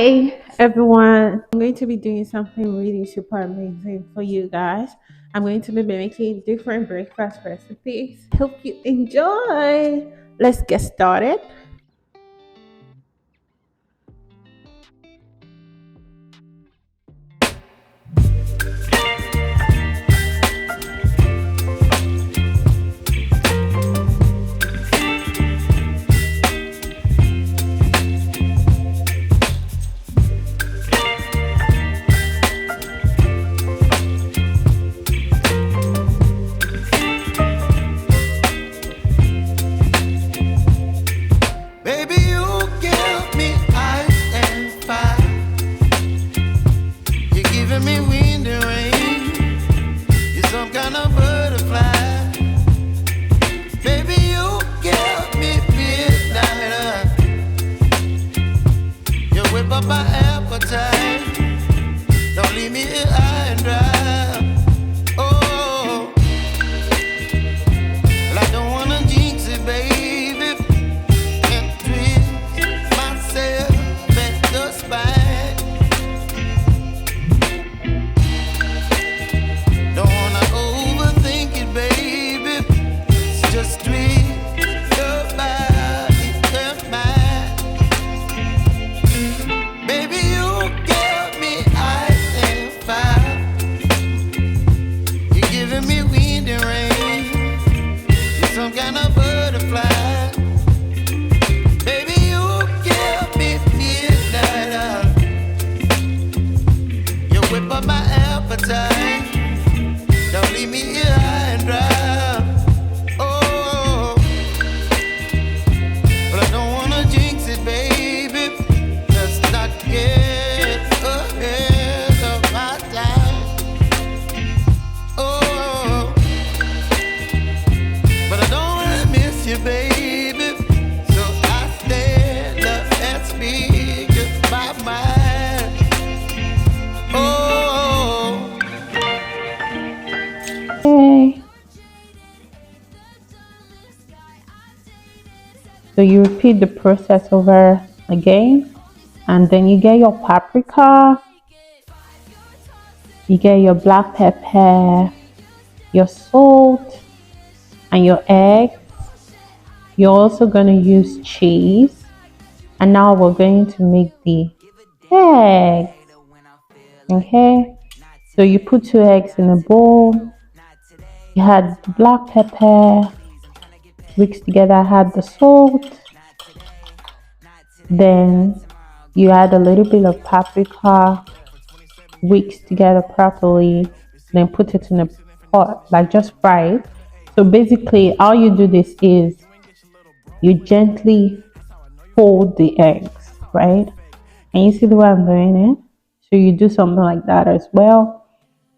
Hi everyone. I'm going to be doing something really super amazing for you guys. I'm going to be making different breakfast recipes. Hope you enjoy. Let's get started. Baby, you give me ice and fire. You're giving me wind and rain. You're some kind of butterfly. Baby, you give me midnight. You whip up my appetite. Don't leave me here high and dry. Oh, well, I don't wanna jinx it, baby. Don't leave me here high and dry. Oh, but I don't wanna jinx it, baby. Let's not get ahead of my time. Oh, but I don't wanna miss you, baby. So I stand up and speak my mind. Oh. Okay. So you repeat the process over again, and then you get your paprika, you get your black pepper, your salt, and your egg. You're also going to use cheese, and now we're going to make the egg. Okay, so you put 2 eggs in a bowl. You had the black pepper mixed together, had the salt, then you add a little bit of paprika mixed together properly, then put it in a pot, like just fry it. So basically all you do this is you gently fold the eggs, right? And you see the way I'm doing it? So you do something like that as well.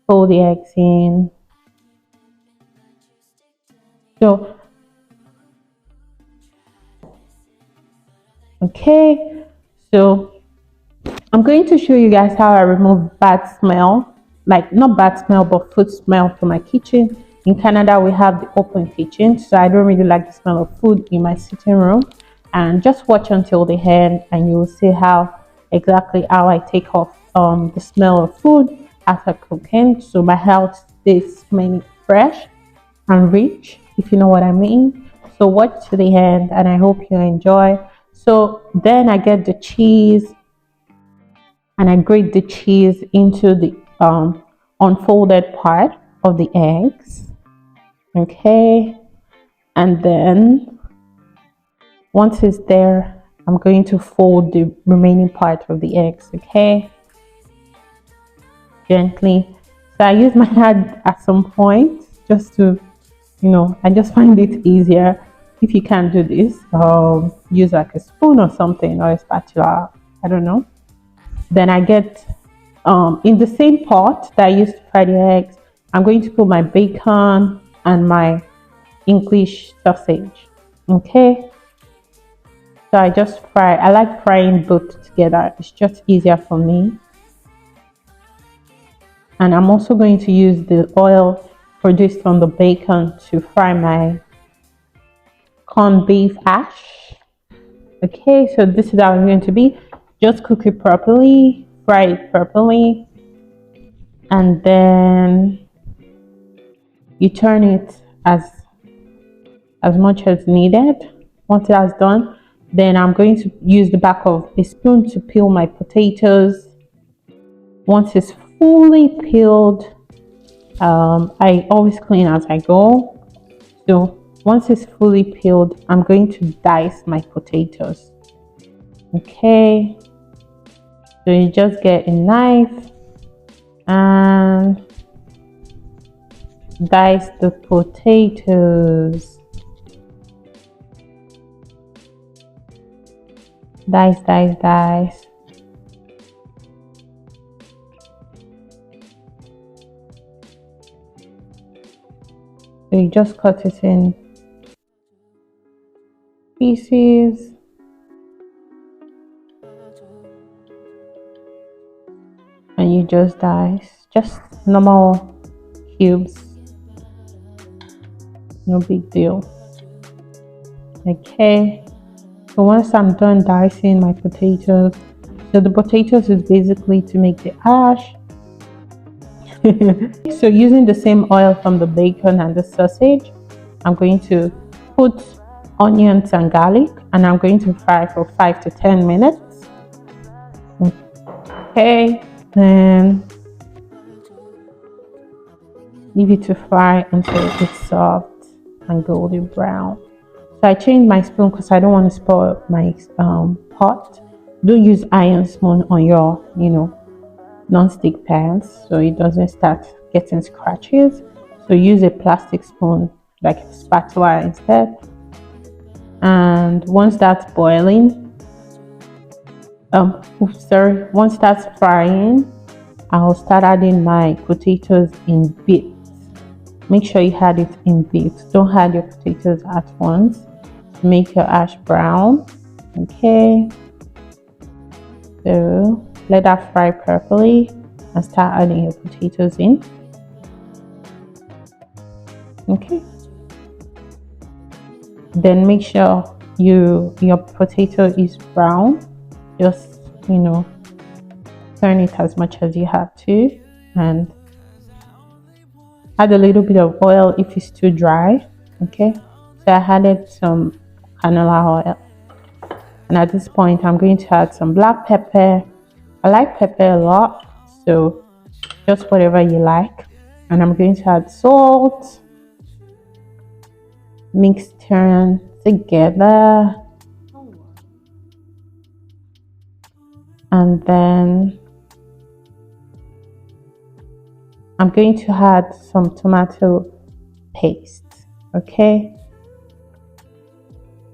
Fold the eggs in. So okay, so I'm going to show you guys how I remove bad smell, like not bad smell, but food smell from my kitchen. In Canada, we have the open kitchen, so I don't really like the smell of food in my sitting room. And just watch until the end, and you will see exactly how I take off the smell of food after cooking, so my house stays smelling fresh and rich, if you know what I mean. So watch to the end, and I hope you enjoy. So then I get the cheese and I grate the cheese into the unfolded part of the eggs. Okay, and then once it's there, I'm going to fold the remaining part of the eggs. Okay, gently. So I use my hand at some point just to, I just find it easier. If you can't do this, use like a spoon or something, or a spatula, I don't know. Then I get in the same pot that I used to fry the eggs, I'm going to put my bacon and my English sausage. Okay, so I just fry. I like frying both together, it's just easier for me. And I'm also going to use the oil produced from the bacon to fry my corned beef hash. Okay, so this is how it's going to be. Just cook it properly, fry it properly, and then you turn it as much as needed. Once that's done, then I'm going to use the back of a spoon to peel my potatoes. Once it's fully peeled, I always clean as I go. So once it's fully peeled, I'm going to dice my potatoes. Okay, so you just get a knife and dice the potatoes. Dice. So you just cut it in pieces. And you just dice, just normal cubes, no big deal. Okay, so once I'm done dicing my potatoes, so the potatoes is basically to make the hash. So using the same oil from the bacon and the sausage, I'm going to put onions and garlic, and I'm going to fry for 5 to 10 minutes. Okay, then leave it to fry until it's soft and golden brown. So I changed my spoon because I don't want to spoil my pot. Don't use iron spoon on your non-stick pans so it doesn't start getting scratches. So use a plastic spoon like a spatula instead. And once that's boiling, once that's frying, I'll start adding my potatoes in bits. Make sure you add it in bits. Don't add your potatoes at once to make your hash brown. Okay, so let that fry properly and start adding your potatoes in. Okay, then make sure your potato is brown. Just turn it as much as you have to, and add a little bit of oil if it's too dry. Okay, so I added some canola oil, and at this point I'm going to add some black pepper. I like pepper a lot, so just whatever you like. And I'm going to add salt, mix them together, and then I'm going to add some tomato paste. Okay,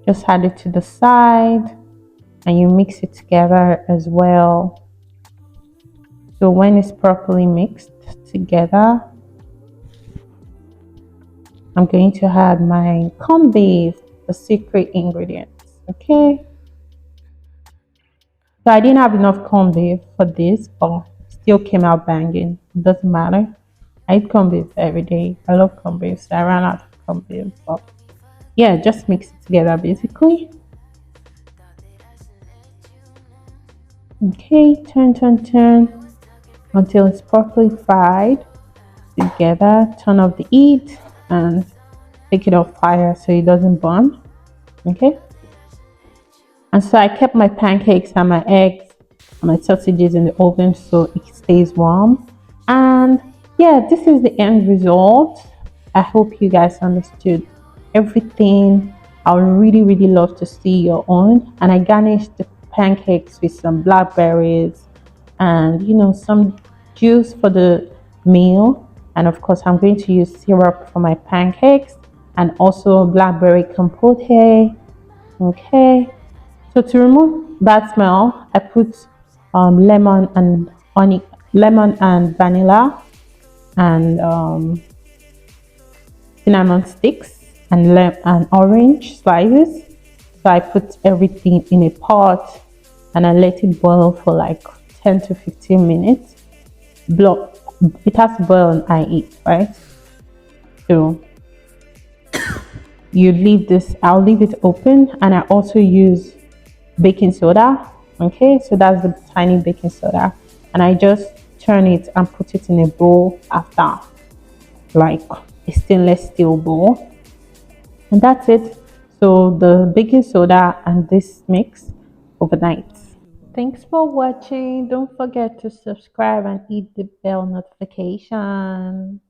just add it to the side and you mix it together as well. So when it's properly mixed together, I'm going to add my cornbeef, the secret ingredients. Okay, so I didn't have enough cornbeef for this, but still came out banging. It doesn't matter. I eat cornbeef every day. I love cornbeef, so I ran out of cornbeef. But yeah, just mix it together basically. Okay, turn until it's properly fried together. Turn off the heat and take it off fire so it doesn't burn. Okay, and so I kept my pancakes and my eggs and my sausages in the oven so it stays warm. And yeah, this is the end result. I hope you guys understood everything. I would really love to see your own. And I garnished the pancakes with some blackberries and some juice for the meal. And of course I'm going to use syrup for my pancakes and also blackberry compote. Okay, so to remove bad smell, I put lemon and vanilla and cinnamon sticks and orange slices. So I put everything in a pot and I let it boil for like 10 to 15 minutes. It has to boil on high heat, right? So you leave this, I'll leave it open, and I also use baking soda Okay, so that's the tiny baking soda, and I just turn it and put it in a bowl after, like a stainless steel bowl, and that's it. So the baking soda and this mix overnight. Thanks for watching. Don't forget to subscribe and hit the bell notification.